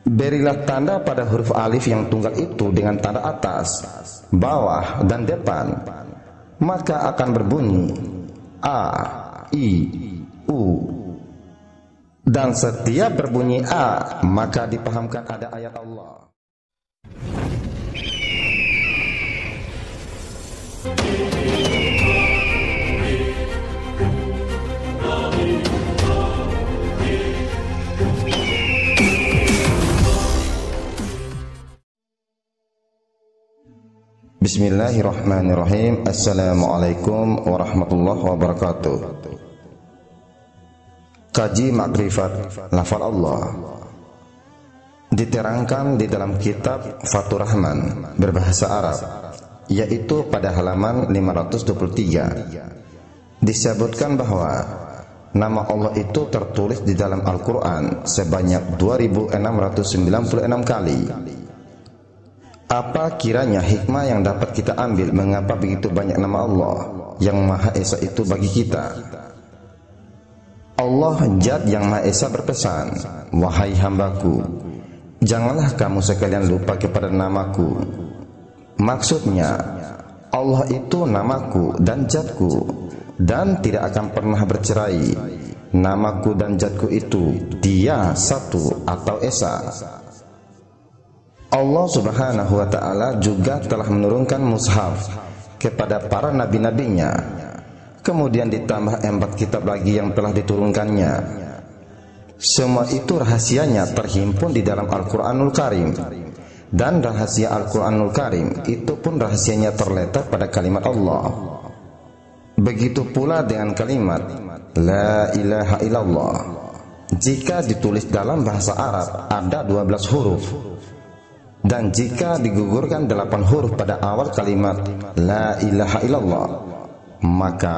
Berilah tanda pada huruf alif yang tunggal itu dengan tanda atas, bawah, dan depan, maka akan berbunyi A, I, U. Dan setiap berbunyi A, maka dipahamkan ada ayat Allah. Bismillahirrahmanirrahim. Assalamualaikum warahmatullahi wabarakatuh. Kaji makrifat lafal Allah diterangkan di dalam kitab Fathur Rahman berbahasa Arab, yaitu pada halaman 523 disebutkan bahwa nama Allah itu tertulis di dalam Al-Quran sebanyak 2696 kali. Apa kiranya hikmah yang dapat kita ambil mengapa begitu banyak nama Allah yang Maha Esa itu bagi kita? Allah Jad yang Maha Esa berpesan, "Wahai hambaku, janganlah kamu sekalian lupa kepada namaku." Maksudnya, Allah itu namaku dan Jadku, dan tidak akan pernah bercerai. Namaku dan Jadku itu Dia satu atau Esa. Allah Subhanahu wa ta'ala juga telah menurunkan mushaf kepada para nabi-nabinya, kemudian ditambah 4 kitab lagi yang telah diturunkannya. Semua itu rahasianya terhimpun di dalam Al-Quranul Karim, dan rahasia Al-Quranul Karim itu pun rahasianya terletak pada kalimat Allah. Begitu pula dengan kalimat La ilaha illallah. Jika ditulis dalam bahasa Arab ada 12 huruf, dan jika digugurkan 8 huruf pada awal kalimat La ilaha illallah, maka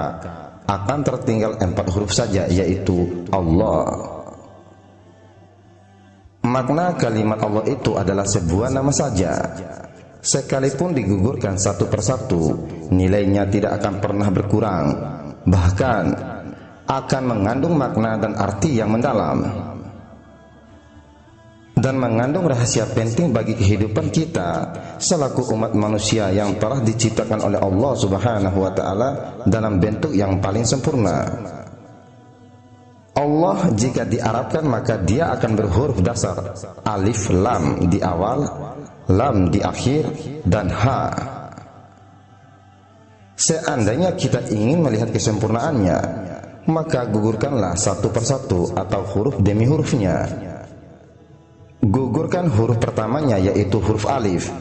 akan tertinggal 4 huruf saja, yaitu Allah. Makna kalimat Allah itu adalah sebuah nama saja. Sekalipun digugurkan satu persatu, nilainya tidak akan pernah berkurang, bahkan akan mengandung makna dan arti yang mendalam, dan mengandung rahasia penting bagi kehidupan kita selaku umat manusia yang telah diciptakan oleh Allah Subhanahu wa ta'ala dalam bentuk yang paling sempurna. Allah jika diarabkan maka dia akan berhuruf dasar, alif lam di awal, lam di akhir, dan ha. Seandainya kita ingin melihat kesempurnaannya, maka gugurkanlah satu persatu atau huruf demi hurufnya. Gugurkan huruf pertamanya, yaitu huruf alif,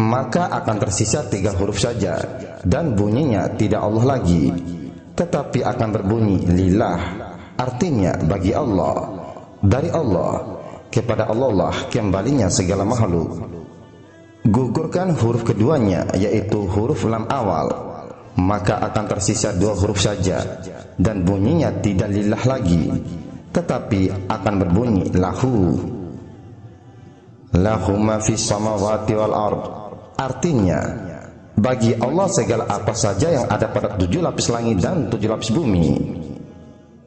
maka akan tersisa 3 huruf saja, dan bunyinya tidak Allah lagi, tetapi akan berbunyi lillah, artinya bagi Allah, dari Allah, kepada Allah lah kembalinya segala makhluk. Gugurkan huruf keduanya, yaitu huruf lam awal, maka akan tersisa 2 huruf saja, dan bunyinya tidak lillah lagi, tetapi akan berbunyi lahu, lahu ma fis samawati wal ard, artinya bagi Allah segala apa saja yang ada pada 7 lapis langit dan 7 lapis bumi.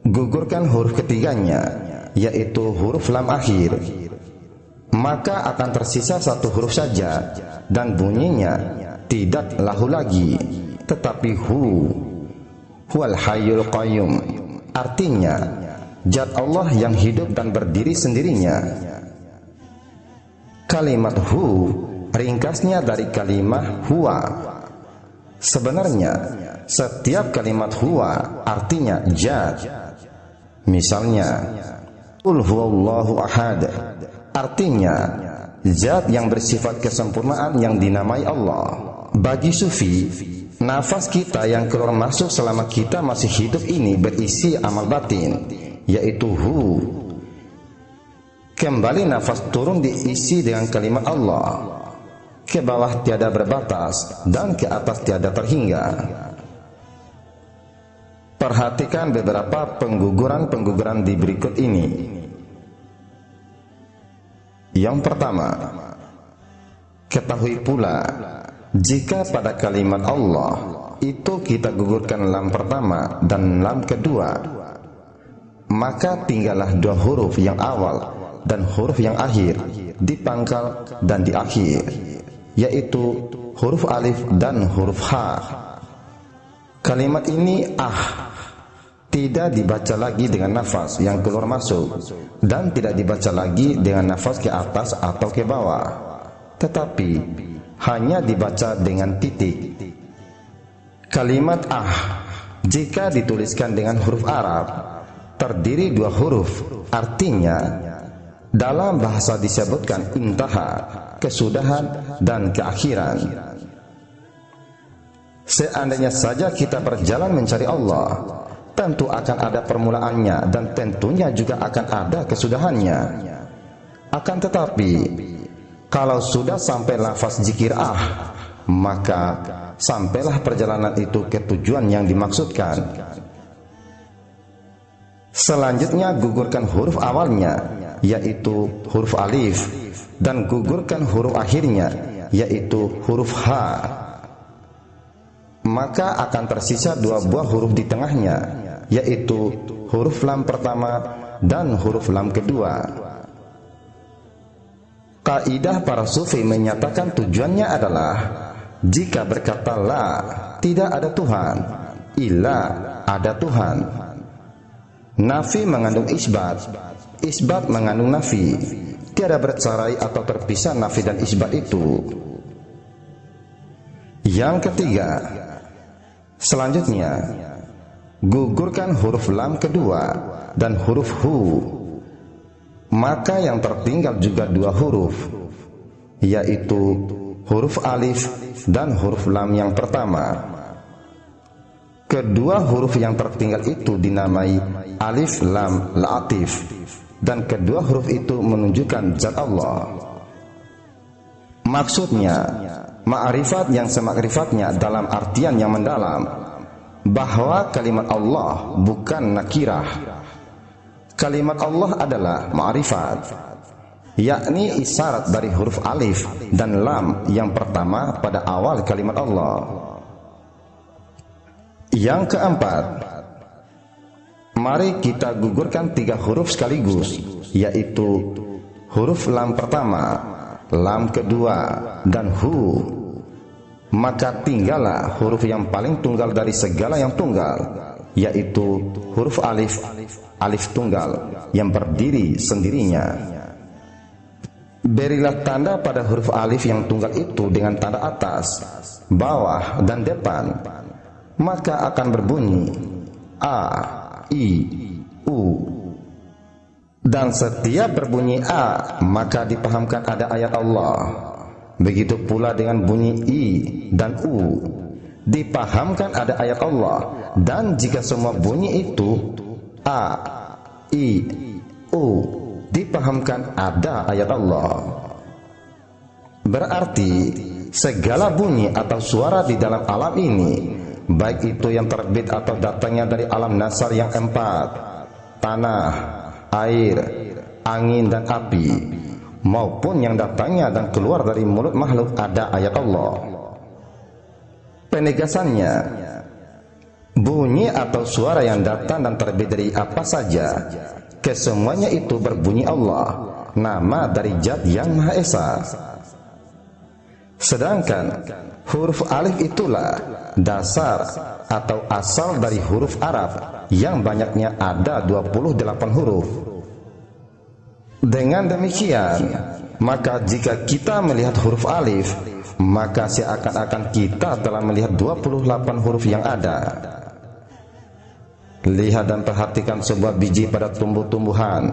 Gugurkan huruf ketiganya, yaitu huruf lam akhir, maka akan tersisa 1 huruf saja, dan bunyinya tidak lahu lagi, tetapi huwal hayyul qayyum, artinya Zat Allah yang hidup dan berdiri sendirinya. Kalimat hu ringkasnya dari kalimat huwa. Sebenarnya setiap kalimat huwa artinya zat. Misalnya qul huwallahu ahad, artinya zat yang bersifat kesempurnaan yang dinamai Allah. Bagi sufi, nafas kita yang keluar masuk selama kita masih hidup ini berisi amal batin, yaitu hu. Kembali nafas turun diisi dengan kalimat Allah. Ke bawah tiada berbatas dan ke atas tiada terhingga. Perhatikan beberapa pengguguran di berikut ini. Yang pertama, ketahui pula jika pada kalimat Allah itu kita gugurkan lam pertama dan lam kedua, maka tinggallah 2 huruf yang awal dan huruf yang akhir, di pangkal dan di akhir, yaitu huruf alif dan huruf ha. Kalimat ini tidak dibaca lagi dengan nafas yang keluar masuk, dan tidak dibaca lagi dengan nafas ke atas atau ke bawah, tetapi hanya dibaca dengan titik. Kalimat jika dituliskan dengan huruf Arab terdiri dua huruf, artinya dalam bahasa disebutkan intaha, kesudahan dan keakhiran. Seandainya saja kita berjalan mencari Allah, tentu akan ada permulaannya dan tentunya juga akan ada kesudahannya. Akan tetapi kalau sudah sampai lafaz zikir maka sampailah perjalanan itu ke tujuan yang dimaksudkan. Selanjutnya gugurkan huruf awalnya, yaitu huruf alif, dan gugurkan huruf akhirnya, yaitu huruf ha. Maka akan tersisa dua buah huruf di tengahnya, yaitu huruf lam pertama dan huruf lam kedua. Kaidah para sufi menyatakan tujuannya adalah jika berkata la, tidak ada Tuhan, illa, ada Tuhan. Nafi mengandung isbat, isbat mengandung nafi. Tiada bercerai atau terpisah nafi dan isbat itu. Yang ketiga, selanjutnya gugurkan huruf lam kedua dan huruf hu. Maka yang tertinggal juga dua huruf, yaitu huruf alif dan huruf lam yang pertama. Kedua huruf yang tertinggal itu dinamai alif lam la'atif, dan kedua huruf itu menunjukkan zat Allah. Maksudnya ma'rifat yang semakrifatnya dalam artian yang mendalam, bahwa kalimat Allah bukan nakirah. Kalimat Allah adalah ma'rifat, yakni isyarat dari huruf alif dan lam yang pertama pada awal kalimat Allah. Yang keempat, mari kita gugurkan tiga huruf sekaligus, yaitu huruf lam pertama, lam kedua, dan hu. Maka tinggallah huruf yang paling tunggal dari segala yang tunggal, yaitu huruf alif, alif tunggal yang berdiri sendirinya. Berilah tanda pada huruf alif yang tunggal itu dengan tanda atas, bawah, dan depan. Maka akan berbunyi a, i, u. Dan setiap berbunyi a, maka dipahamkan ada ayat Allah. Begitu pula dengan bunyi i dan u, dipahamkan ada ayat Allah. Dan jika semua bunyi itu a, i, u, dipahamkan ada ayat Allah. Berarti segala bunyi atau suara di dalam alam ini, baik itu yang terbit atau datangnya dari alam nasar yang empat, tanah, air, angin, dan api, maupun yang datangnya dan keluar dari mulut makhluk, ada ayat Allah. Penegasannya, bunyi atau suara yang datang dan terbit dari apa saja, kesemuanya itu berbunyi Allah, nama dari Zat yang Maha Esa. Sedangkan huruf alif itulah dasar atau asal dari huruf Arab yang banyaknya ada 28 huruf. Dengan demikian, maka jika kita melihat huruf alif, maka seakan-akan kita telah melihat 28 huruf yang ada. Lihat dan perhatikan sebuah biji pada tumbuh-tumbuhan.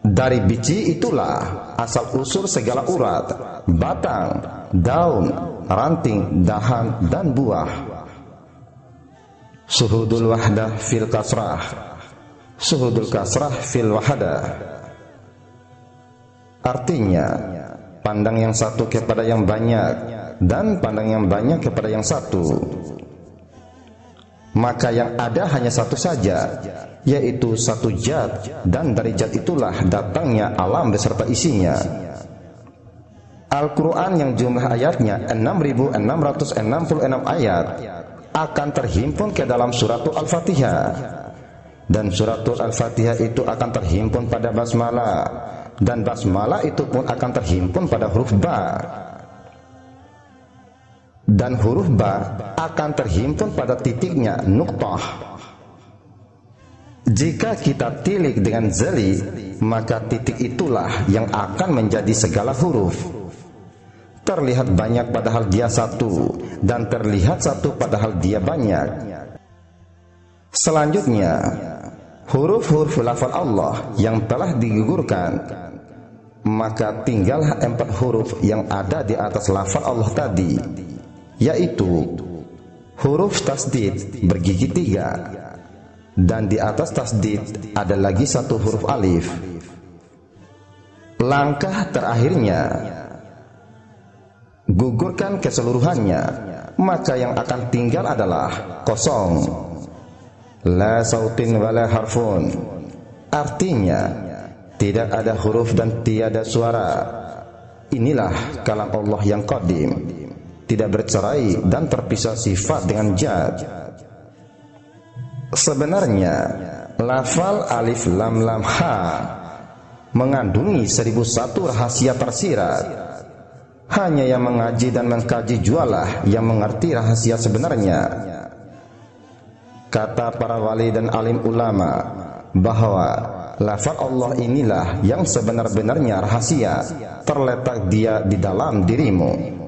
Dari biji itulah asal usul segala urat, batang, daun, ranting, dahan, dan buah. Suhudul wahdah fil kasrah, suhudul kasrah fil wahadah. Artinya, pandang yang satu kepada yang banyak, dan pandang yang banyak kepada yang satu. Maka yang ada hanya satu saja, yaitu satu zat, dan dari zat itulah datangnya alam beserta isinya. Al-Quran yang jumlah ayatnya 6.666 ayat akan terhimpun ke dalam suratul Al-Fatihah, dan suratul Al-Fatihah itu akan terhimpun pada basmalah, dan basmalah itu pun akan terhimpun pada huruf ba, dan huruf ba akan terhimpun pada titiknya nuqtah. Jika kita tilik dengan jeli, maka titik itulah yang akan menjadi segala huruf. Terlihat banyak padahal dia satu, dan terlihat satu padahal dia banyak. Selanjutnya, huruf-huruf lafal Allah yang telah digugurkan, maka tinggallah 4 huruf yang ada di atas lafal Allah tadi, yaitu huruf tasdid bergigi 3, dan di atas tasdid ada lagi 1 huruf alif. Langkah terakhirnya, gugurkan keseluruhannya, maka yang akan tinggal adalah kosong, la sautin wala harfun, artinya tidak ada huruf dan tiada suara. Inilah kalam Allah yang qadim, tidak bercerai dan terpisah sifat dengan jad. Sebenarnya lafal alif lam lam ha mengandungi 1001 rahasia tersirat. Hanya yang mengaji dan mengkaji jualah yang mengerti rahasia sebenarnya. Kata para wali dan alim ulama bahwa lafaz Allah inilah yang sebenar-benarnya rahasia, terletak dia di dalam dirimu.